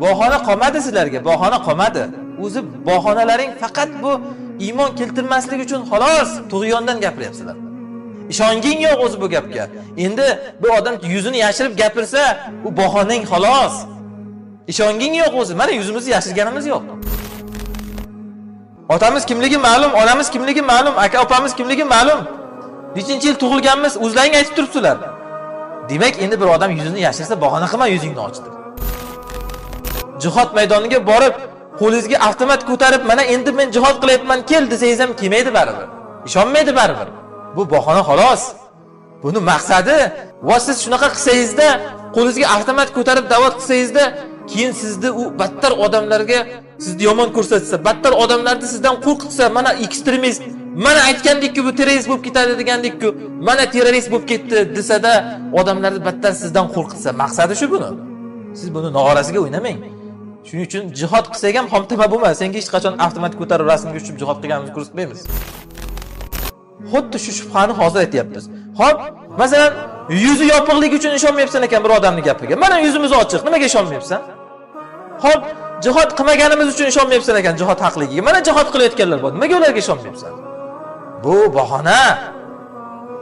bahona qolmadi sizlarga, bahona qolmadi. O'zi bahonalaring faqat bu iymon keltirmaslik uchun xolos tug'yondan gapiryapsizlar. Ishonging yo'q o'zi bu gapga. Endi bu odam yuzini yashirib gapirsa, u bahonang xolos. Ishonging yo'q o'zi. Mana yuzimizni yashirganimiz yo'q. Otamiz kimligi ma'lum, onamiz kimligi ma'lum, aka opamiz kimligi ma'lum. Nechinchi yil tug'ilganmiz, o'zlaring aytib turibsizlar. Demak, endi bir odam yuzini yashirsa, bahona qilma yuzingni ochdi. Jihod maydoniga borib, qo'lingizga avtomat ko'tarib, mana endi men jihod qilyapman, kel desangiz ham kelmaydi baribir. Ishonmaydi baribir. Bu bahona xolos. Buni maqsadi va siz shunaqa qilsangizda, qo'lingizga avtomat ko'tarib da'vat qilsangizda, keyin sizni u battar odamlarga sizni yomon ko'rsatsa, battar odamlarni sizdan qo'rqitsa, mana ekstremist, mana aytgandek-ku bu terrorist bo'lib ketadi degandek-ku, mana terrorist bo'lib ketdi desada, odamlarni battar sizdan qo'rqitsa, maqsadi shu buni. Siz buni nog'orasiga o'ynamang. Shuning uchun jihod qilsak ham xomtama bo'lma. Senga hech qachon avtomat ko'tarib rasmga tushib jihod qilganimizni ko'rsatmaymiz. Xuddi shu shubhani hozir aytyapmiz. Xo'p, masalan, yuzi yopiqligi uchun ishonmayapsan ekan bir odamning gapiga. Mana yuzimiz ochiq, nimaga ishonmayapsan? Xo'p, jihod qilmaganimiz uchun ishonmayapsan ekan jihod haqligiga. Mana jihod qilayotganlar bor. Nimaga ularga ishonmayapsan? Bu bahona.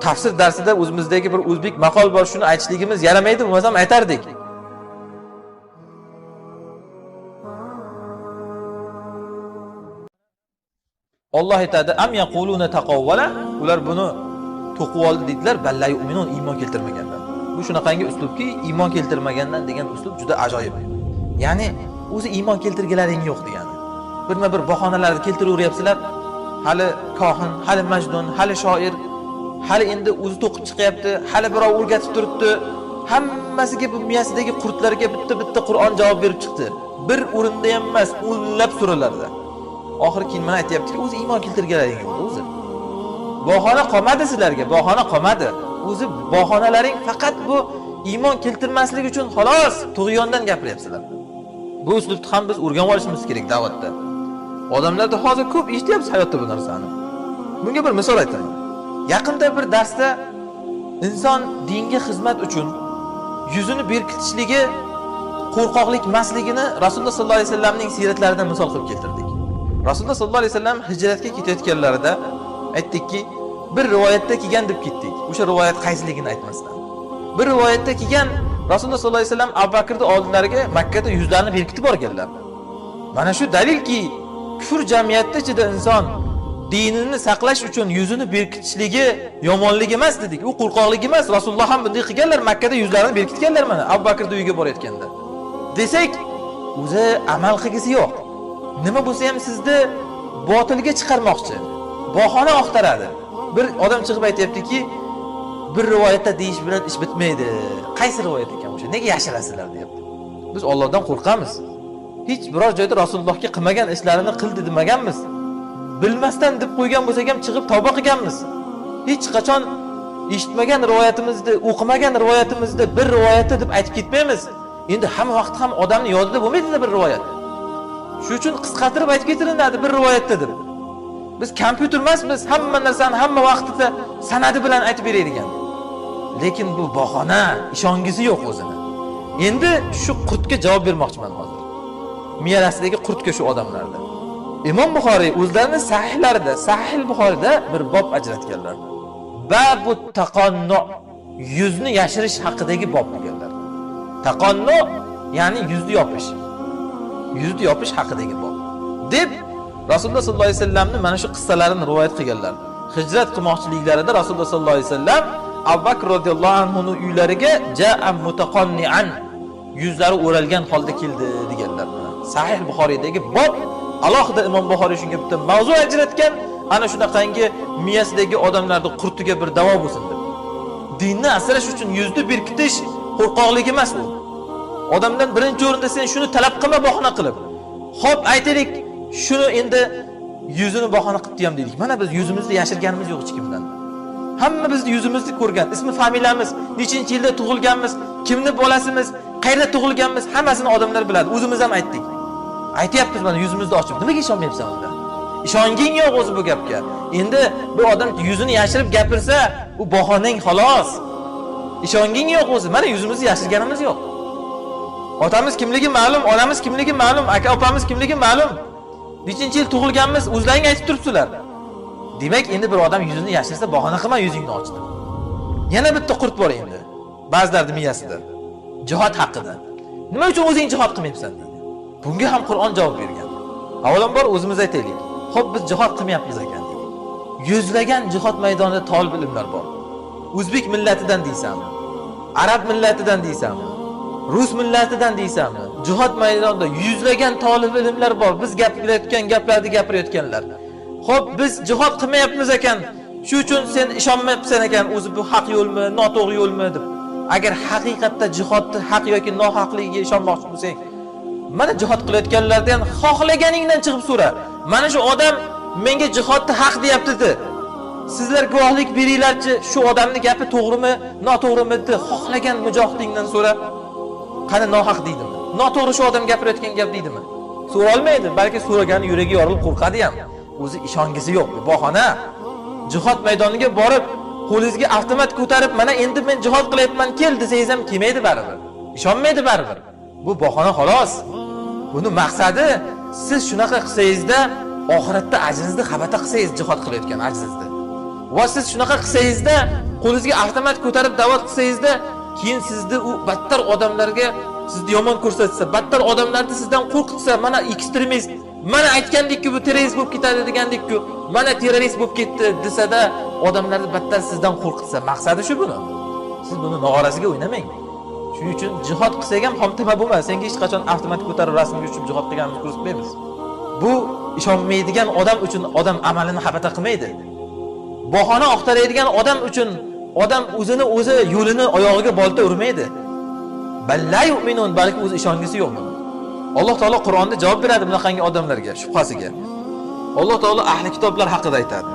Tafsir darsida o'zimizdagi bir o'zbek maqol bor, shuni aytishligimiz yaramaydi, bo'lmasam aytardik. Alloh aytadi: "Am yaquluna taqawwala", ular buni to'qib oldi dedilar, balla yu'minun, iymon keltirmaganlar. Bu shunaqangi uslubki, iymon keltirmagandan degan uslub juda ajoyib. Ya'ni o'zi iymon keltirganlaring yo'q degani. Birma-bir bahonalarni keltiraveryapsizlar. Hali kohin, hali majdun, hali shoir, hali endi o'zi to'qib chiqyapti, hali birov o'rgatib turibdi. Hammasiga bu miyasidagi qurtlarga bitta-bitta Qur'on javob berib chiqdi. Bir o'rinda ham emas, o'nlab suralarda. Oxir keyin mana aytayaptiki, o'zi iymon keltirganlaring yo'q o'zi. Bahona qolmadi sizlarga, bahona qolmadi. O'zi bahonalaring faqat bu iymon keltirmaslik uchun xolos tug'yondan gapiryapsizlar. Bu uslubni ham biz o'rganib olishimiz kerak da'vatda. Odamlarda hozir ko'p eshityapsiz hayotda bu narsani. Bunga bir misol aytaman. Yaqinda bir darsda inson dinga xizmat uchun yuzini berkitishligi qo'rqoqlik emasligini Rasululloh sollallohu alayhi vasallamning siratlaridan misol qilib keltirdik. Rasululloh sollallohu alayhi vasallam hijratga ketayotganlarida aytdikki, bir rivoyatda kelgan deb ketdik. O'sha rivoyat qaysiligini aytmasdan. Bir rivoyatda kelgan Rasululloh sollallohu alayhi vasallam Abu Bakrning oldilariga Makka da yuzlarini berkitib borganlar. Mana shu dalilki, kufr jamiyatida ichida inson dinini saqlash uchun yuzini berkitishligi yomonlik emas dedik. U qo'rqoqlik emas. Rasululloh ham bunday qilganlar, Makka da yuzlarini berkitganlar mana Abu Bakrning uyiga borayotganda. Desak, o'zi amal qilgisi yo'q. Nima bo'lsa ham sizni botilga chiqarmoqchi. Bahona oqtaradi. Bir odam chiqib aytayaptiki, bir rivoyatda deyish bilan ish bitmaydi. Qaysi rivoyat ekan o'sha? Nega yashirasizlar deyapti. Biz Allohdan qo'rqamiz. Hech biror joyda Rasulullohga qilmagan ishlarini qildi demaganmiz. Bilmasdan deb qo'ygan bo'lsak ham chiqib tavba qilganmiz. Hech qachon eshitmagan rivoyatimizda, o'qimagan rivoyatimizda bir rivoyatda deb aytib ketmaymiz. Endi hamma vaqt ham odamning yodida bo'lmaydi bir rivoyat. Shuning uchun qisqartirib aytib ketilinadi bir rivoyatda deb. Biz kompyuter emasmiz, hamma narsani hamma vaqtida sanadi bilan aytib beradigan. Lekin bu bahona, ishongisi yo'q o'zini. Endi shu qurtga javob bermoqchiman hozir. Miyarasidagi qurtga shu odamlarda. Imom Buxoriy o'zlarining sahihlarida, Sahih Buxoriyda bir bob ajratganlar. Babu taqannu, yuzni yashirish haqidagi bob deganlar. Taqannu ya'ni yuzni yopish. Yuzni yopish haqidagi bob. Deb Rasululloh sollallohu alayhi vasallamning mana shu qissalarini rivoyat qilganlar. Hijrat qilmoqchiliklarida Rasululloh sollallohu alayhi vasallam Abu Bakr radhiyallohu anhu uylariga ja'a mutaqanni'an, yuzlari o'ralgan holda keldi deganlar. Sahih Buxoriydagi bob, alohida Imom Buxoriy shunga bitta mavzu ajratgan, ana shunaqangi miyasidagi odamlarning qurtiga bir davo bo'lsin deb. Dinni asrash uchun yuzni berkitish qo'rqoqlik emas u. Odamdan birinchi o'rinda sen shuni talab qilma bahona qilib. Xo'p, aytaylik, shuni endi yuzini bahona qilib ham deylik. Mana biz yuzimizni yashirganimiz yo'q hech kimdan. Hamma bizni yuzimizni ko'rgan, ismi familiyamiz, nechinchi yilda tug'ilganmiz, kimni bolasimiz, qayerda tug'ilganmiz, hammasini odamlar biladi. O'zimiz ham aytdik. Aytayapmiz mana yuzimizni ochib. Nimaga ishonmayapsan unda? Ishonging yo'q o'zi bu gapga. Endi bu odam yuzini yashirib gapirsa, u bahonang xolos. Ishonging yo'q o'zi. Mana yuzimizni yashirganimiz yo'q. Otamiz kimligi ma'lum, onamiz kimligi ma'lum, aka opamiz kimligi ma'lum. Nechinchi yil tug'ilganmiz, o'zlaring aytib turibsizlar. Demak, endi bir odam yuzini yashirsa, bahona qilma yuzingni ochdi. Yana bitta qurt bor endi. Ba'zilarning miyasida. Jihad haqida. Nima uchun o'zing jihad qilmayapsan deydi. Bunga ham Qur'on javob bergan. Avvalambor o'zimiz aytaylik. Xo'p, biz jihad qilmayapmiz ekan deydi. Yuzlagan jihad maydonida talab ilmlar bor. O'zbek millatidan deysanmi? Arab millatidan deysanmi? Rus millatidan deysanmi? Jihad maydonida yuzlagan talab ilmlar bor. Biz gapirayotgan gaplarni gapirayotganlar. Xo'p, biz jihad qilmayapmiz ekan. Shu uchun sen ishonmayapsan ekan, o'zi bu haq yo'lmi, noto'g'ri yo'lmi deb. Agar haqiqatda jihodni haq yoki nohaqligiga ishonmoqchi bo'lsang, mana jihod qilayotganlardan xohlaganingdan chiqib so'ra. Mana shu odam menga jihodni haq deyapti. Sizlar guvohlik beringlarchi, shu odamning gapi to'g'rimi, noto'g'rimi deb xohlagan mujohidingdan so'ra. Qani nohaq deydimi? Noto'g'ri shu odam gapirayotgan gap deydimi? So'ra olmaydi, balki so'ragani yuragi yorilib qo'rqadi ham. O'zi ishongisi yo'q, bahona. Jihod maydoniga borib, qo'lingizga avtomat ko'tarib, mana endi men jihod qilyapman, kel desangiz ham kelmaydi baribir. Ishonmaydi baribir. Bu bahona xolos. Buni maqsadi siz shunaqa qilsangizda oxiratda ajringizni xabata qilsangiz jihod qilayotgan ajringizni. Va siz shunaqa qilsangizda qo'lingizga avtomat ko'tarib da'vat qilsangizda keyin sizni u battar odamlarga sizni yomon ko'rsatsa, battar odamlarni sizdan qo'rqitsa, mana ekstremist, mana aytgandek-ku bu terrorist bo'lib ketadi degandek-ku, mana terrorist bo'lib ketdi desa-da, odamlarni battar sizdan qo'rqitsa, maqsadi shu buni. Siz buni nog'orasiga o'ynamang. Shuning uchun jihod qilsak ham xomtama bo'lmas. Senga hech qachon avtomat ko'tarib rasmga tushib jihod qilganimizni ko'rsatmaymiz. Bu ishonmaydigan odam uchun odam amalini xabata qilmaydi. Bahona oqtaradigan odam uchun odam o'zini o'zi yo'lini oyog'iga bolta urmaydi. Balla yu'minun, balki o'zi ishongisi yo'q buni. Alloh taolo Qur'onda javob beradi bunaqangi odamlarga, shubhasiga. Alloh taolo ahli kitoblar haqida aytadi.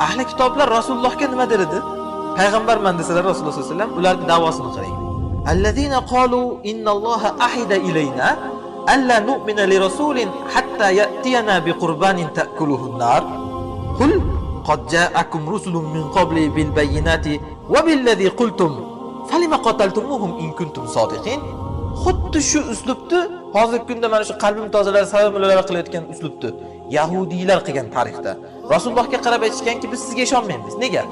Ahli kitoblar Rasulullohga nima dedi? Payg'ambarman desalar Rasululloh sollallohu alayhi vasallam ularning da'vosini qarang. Allazina qalu innalloha ahida ilayna alla nu'mina li rasulin hatta ya'tiyana bi qurbanin ta'kuluhu an-nar. Qul qad ja'akum rusulun min qabli bil bayyinati wa billadhi qultum falima qataltumuhum in kuntum sodiqin. Xuddi shu uslubni hozirgi kunda mana shu qalbim tozalar savomlar qilayotgan uslubni yahudiylar qilgan tarixda. Rasulullohga qarab aytishganki, biz sizga ishonmaymiz. Nega?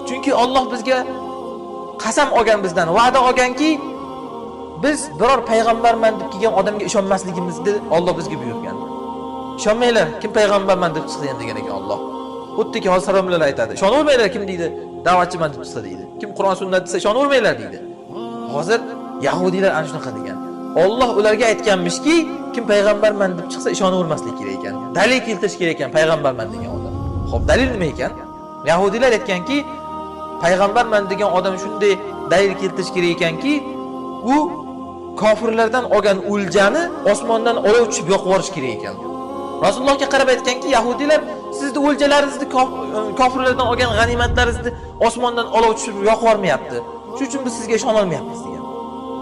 Chunki Alloh bizga qasam olgan, bizdan va'da olganki, biz biror payg'ambarman deb kelgan odamga ishonmasligimizni Alloh bizga buyurgan. Ishonmanglar, kim payg'ambarman deb chiqdi degan ekan Alloh. Xuddiki hozir salomlar aytadi. Ishonavermanglar kim deydi? Da'vatchiman deb chiqdi deydi. Kim Qur'on sunnat desa ishonavermanglar deydi. Hozir yahudiylar ana shunaqa degan. Alloh ularga aytganmishki, kim payg'ambarman deb chiqsa ishonavermaslik kerak ekan. Dalil keltirish kerak ekan payg'ambarman degan odam. Xo'p, dalil nima ekan? Yahudiylar aytganki, payg'ambarman degan odam shunday dalil keltirish kerak ekanki, u kofirlardan olgan o'ljani osmondan olov tushib yoqib yuborish kerak ekan. Rasulullohga qarab aytganki, yahudiylar sizni o'ljalaringizni, kofirlardan olgan g'animatlaringizni osmondan olov tushib yoqib yubormayapti. Shuning uchun biz sizga ishona olmayapmiz degan.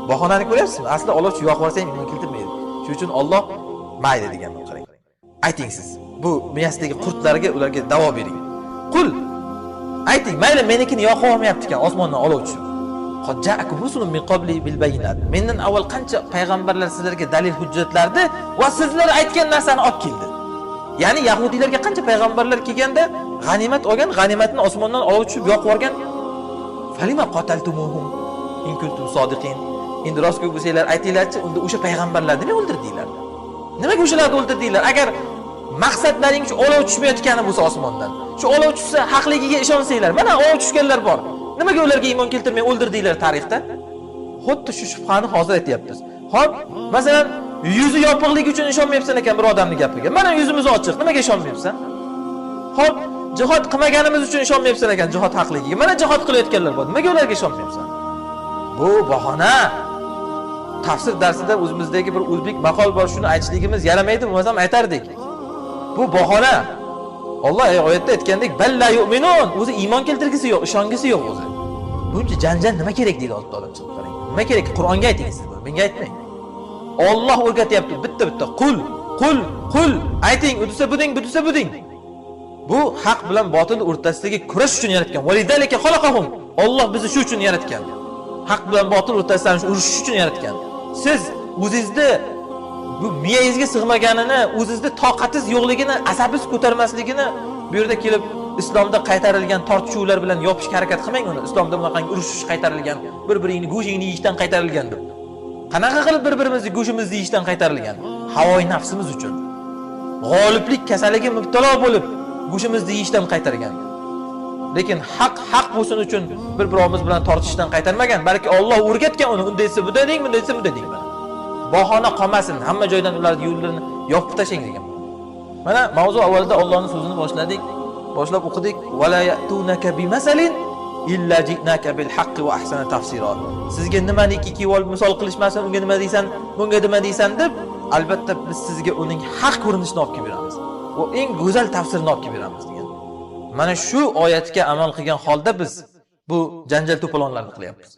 Bahonani ko'ryapsizmi? Aslida Alloh shu yoqib yuborsang iymon keltirmaydi. Shuning uchun Alloh mayli degan. Qarang. Ayting siz. Bu miyasidagi qurtlarga ularga davo bering. Qul ayting, mayli menikini yoqib olmayapti ekan osmondan olov tushib. Qad ja'akum rusulun min qabli bil bayyinat. Mendan avval qancha payg'ambarlar sizlarga dalil hujjatlarni va sizlar aytgan narsani olib keldi. Ya'ni yahudiylarga qancha payg'ambarlar kelganda g'animat olgan, g'animatni osmondan olov tushib yoqib yuborgan. Falima qataltumuhum in kuntum sodiqin. Endi rostga bo'lsanglar aytinglarchi, unda o'sha payg'ambarlarni nima o'ldirdinglar? Nimaga o'shalarni o'ldirdinglar? Agar maqsadlaring shu olov tushmayotgani bo'lsa osmondan, shu olov tushsa haqligiga ishonsanglar, mana olov tushganlar bor. Nimaga ularga iymon keltirmay o'ldirdinglar tarixda? Xuddi shu shubhani hozir aytyapmiz. Xo'p, masalan, yuzi yopiqligi uchun ishonmayapsan ekan bir odamning gapiga. Mana yuzimiz ochiq, nimaga ishonmayapsan? Xo'p, jihad qilmaganimiz uchun ishonmayapsan ekan jihad haqligiga. Mana jihad qilayotganlar bor. Nimaga ularga ishonmayapsan? Bu bahona. Tafsir darsida o'zimizdagi bir o'zbek maqol bor, shuni aytishligimiz yaramaydi, bo'lmasam aytardik. Bu bahona. Alloh oyatda aytgandek, balla yu'minun, o'zi iymon keltirgisi yo'q, ishongisi yo'q o'zi. Buncha janjal nima kerak deydi Alloh taolo chiqib qarang. Nima kerak? Qur'onga ayting siz buni, menga aytmang. Alloh o'rgatyapti bitta-bitta. Qul ayting, udisa buding. Bu haq bilan botil o'rtasidagi kurash uchun yaratgan. Validalika xalaqahum. Alloh bizni shu uchun yaratgan. Haq bilan botil o'rtasida urushish uchun yaratgan. Siz o'zingizni bu miyangizga sig'maganini, o'zingizda toqatingiz yo'qligini, asabingiz ko'tarmasligini bu yerda kelib islomda qaytarilgan tortishuvlar bilan yopishga harakat qilmang uni. Islomda bunaqangi urushish qaytarilgan, bir-biringni go'shingni yeyishdan qaytarilgan deb. Qanaqa qilib bir-birimizni go'shimizni yeyishdan qaytarilgan? Havoyi nafsimiz uchun. G'oliblik kasaliga mubtalo bo'lib, go'shimizni yeyishdan qaytargan. Lekin haq bo'lsin uchun bir-birimiz bilan tortishishdan qaytarmagan, balki Alloh o'rgatgan uni. Unda esa bunday deng, bunda esa bunday deng. Bahona qolmasin, hamma joydan ularning yo'llarini yopib tashlang degan. Mana mavzu avvalida Allohning so'zini boshladik, boshlab o'qidik. Va la ya'tunaka bimasalin illa ji'naka bil haqqi va ahsana tafsira. Sizga nimaniki kivolib misol qilishmasin, unga nima deysan, bunga nima deysan deb, albatta biz sizga uning haq ko'rinishini olib kelib beramiz. Va eng go'zal tafsirini olib kelib beramiz degan. Mana shu oyatga amal qilgan holda biz bu janjal to'polonlarni qilyapmiz.